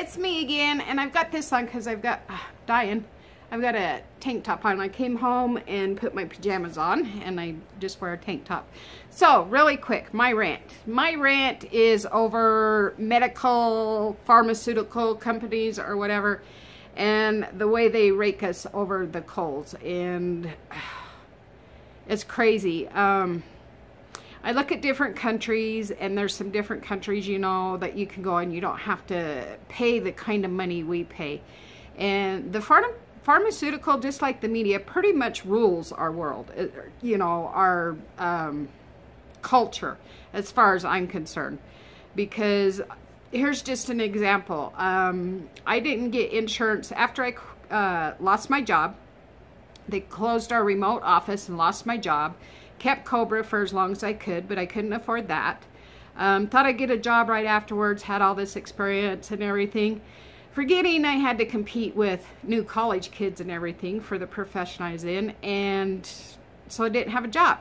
It's me again, and I've got this on because I've got I've got a tank top on. I came home and put my pajamas on, and I just wear a tank top. So, really quick, my rant. My rant is over medical, pharmaceutical companies or whatever, and the way they rake us over the coals, and it's crazy. I look at different countries, and there's some different countries, you know, that you can go and you don't have to pay the kind of money we pay. And the pharmaceutical, just like the media, pretty much rules our world, you know, our culture, as far as I'm concerned. Because here's just an example. I didn't get insurance after I lost my job. They closed our remote office and lost my job. Kept Cobra for as long as I could, but I couldn't afford that. Thought I'd get a job right afterwards, had all this experience and everything. Forgetting I had to compete with new college kids and everything for the profession I was in, and so I didn't have a job.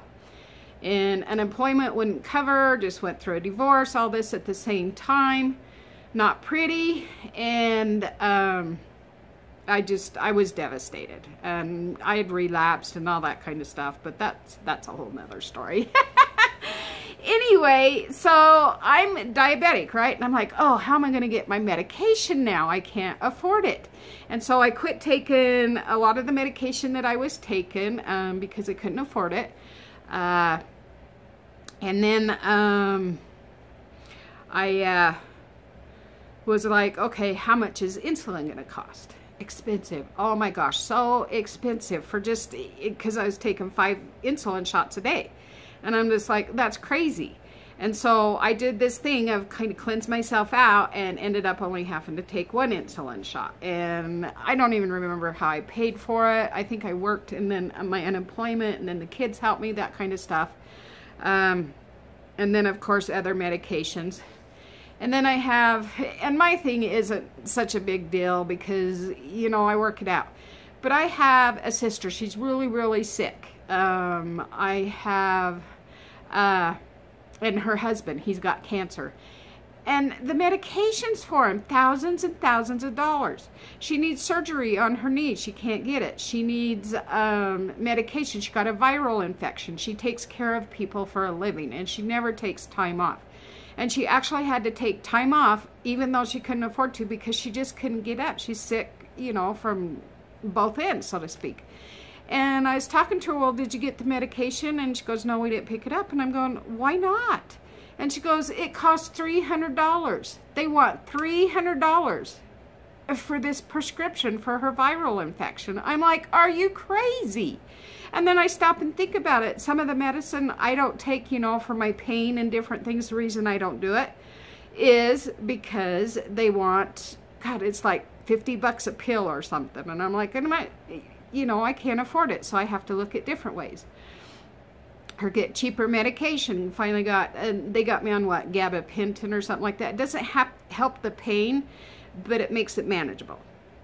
And unemployment wouldn't cover, just went through a divorce, all this at the same time. Not pretty, and I was devastated, and I had relapsed and all that kind of stuff, but that's a whole nother story. Anyway, so I'm diabetic, right? And I'm like, oh, how am I going to get my medication now? I can't afford it. And so I quit taking a lot of the medication that I was taking because I couldn't afford it. And then I was like, okay, how much is insulin going to cost? Expensive. Oh my gosh, so expensive for just because I was taking 5 insulin shots a day. And I'm just like, that's crazy. And so I did this thing of kind of cleanse myself out and ended up only having to take 1 insulin shot. And I don't even remember how I paid for it. I think I worked and then my unemployment, and then the kids helped me, that kind of stuff. And then of course other medications. And then I have, and my thing isn't such a big deal because, you know, I work it out. But I have a sister. She's really, really sick. I have, and her husband, he's got cancer. And the medications for him, thousands and thousands of dollars. She needs surgery on her knee. She can't get it. She needs medication. She got a viral infection. She takes care of people for a living, and she never takes time off. And she actually had to take time off, even though she couldn't afford to, because she just couldn't get up. She's sick, you know, from both ends, so to speak. And I was talking to her, well, did you get the medication? And she goes, no, we didn't pick it up. And I'm going, why not? And she goes, it costs $300. They want $300 for this prescription for her viral infection. I'm like, are you crazy? And then I stop and think about it. Some of the medicine I don't take, you know, for my pain and different things, the reason I don't do it is because they want, God, it's like 50 bucks a pill or something. And I'm like, you know, I can't afford it, so I have to look at different ways. Or get cheaper medication. Finally got, they got me on what, gabapentin or something like that. It doesn't help the pain, but it makes it manageable.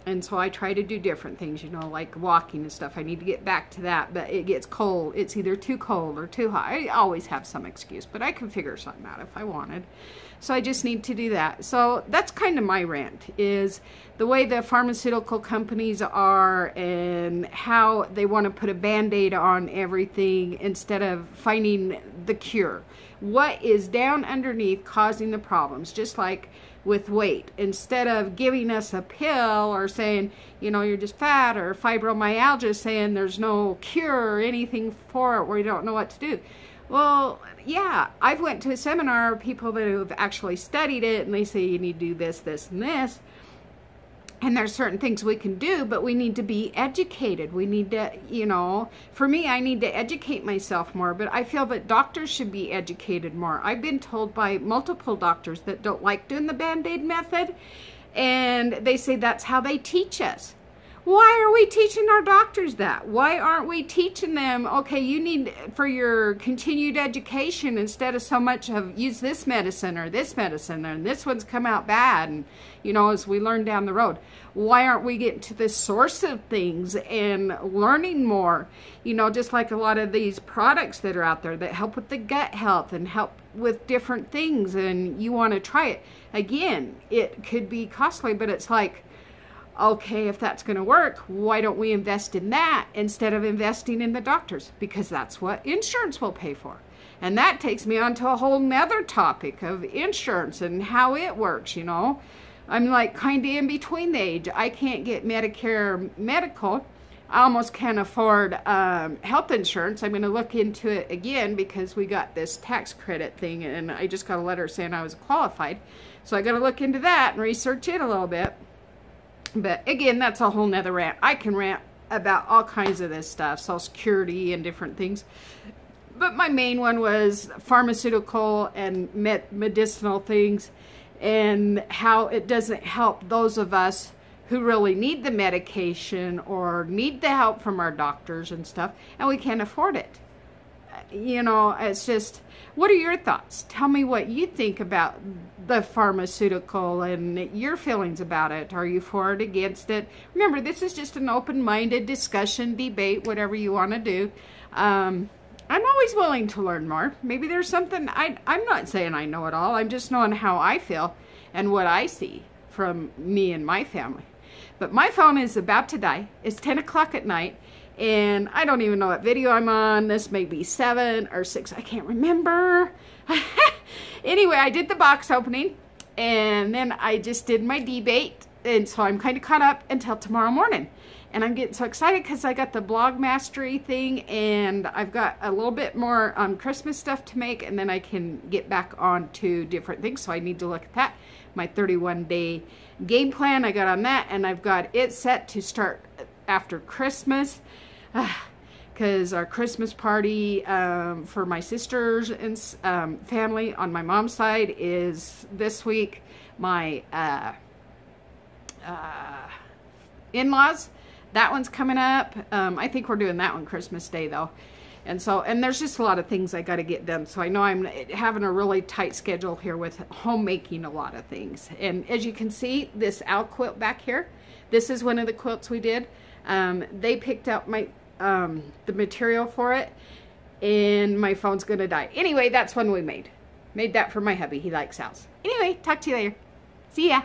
And so I try to do different things, you know, like walking and stuff. I need to get back to that, but it gets cold. It's either too cold or too hot. I always have some excuse, but I can figure something out if I wanted. So I just need to do that. So that's kind of my rant, is the way the pharmaceutical companies are and how they want to put a Band-Aid on everything instead of finding the cure. What is down underneath causing the problems? Just like with weight, instead of giving us a pill or saying, you know, you're just fat, or fibromyalgia, saying there's no cure or anything for it, where you don't know what to do. Well, yeah, I've went to a seminar of people that have actually studied it, and they say you need to do this, this, and this. And there's certain things we can do, but we need to be educated. We need to, you know, for me, I need to educate myself more, but I feel that doctors should be educated more. I've been told by multiple doctors that don't like doing the Band-Aid method, and they say that's how they teach us. Why are we teaching our doctors that? Why aren't we teaching them, okay, you need, for your continued education, instead of so much of use this medicine and this one's come out bad, and, you know, as we learn down the road. Why aren't we getting to the source of things and learning more? You know, just like a lot of these products that are out there that help with the gut health and help with different things, and you want to try it. Again, it could be costly, but it's like, okay, if that's going to work, why don't we invest in that instead of investing in the doctors? Because that's what insurance will pay for. And that takes me on to a whole nother topic of insurance and how it works, you know. I'm like kind of in between the age. I can't get Medicare medical. I almost can't afford health insurance. I'm going to look into it again because we got this tax credit thing, and I just got a letter saying I was qualified. So I got to look into that and research it a little bit. But again, that's a whole nother rant. I can rant about all kinds of this stuff, Social Security and different things. But my main one was pharmaceutical and medicinal things, and how it doesn't help those of us who really need the medication or need the help from our doctors and stuff, and we can't afford it. You know, it's just, what are your thoughts? Tell me what you think about the pharmaceutical and your feelings about it. Are you for it, against it? Remember, this is just an open-minded discussion, debate, whatever you want to do. I'm always willing to learn more. Maybe there's something, I'm not saying I know it all. I'm just knowing how I feel and what I see from me and my family. But my phone is about to die. It's 10 o'clock at night. And I don't even know what video I'm on. This may be 7 or 6. I can't remember. Anyway, I did the box opening. And then I just did my debate. And so I'm kind of caught up until tomorrow morning. And I'm getting so excited because I got the blog mastery thing. And I've got a little bit more Christmas stuff to make. And then I can get back on to different things. So I need to look at that. My 31-day game plan, I got on that. And I've got it set to start after Christmas. Because our Christmas party for my sisters and family on my mom's side is this week. My in-laws, that one's coming up. I think we're doing that one Christmas Day though. And there's just a lot of things I got to get done. So I know I'm having a really tight schedule here with homemaking a lot of things. And as you can see, this owl quilt back here, this is one of the quilts we did. They picked up my the material for it, and my phone's gonna die. Anyway, that's one we made that for my hubby. He likes owls. Anyway, talk to you later. See ya.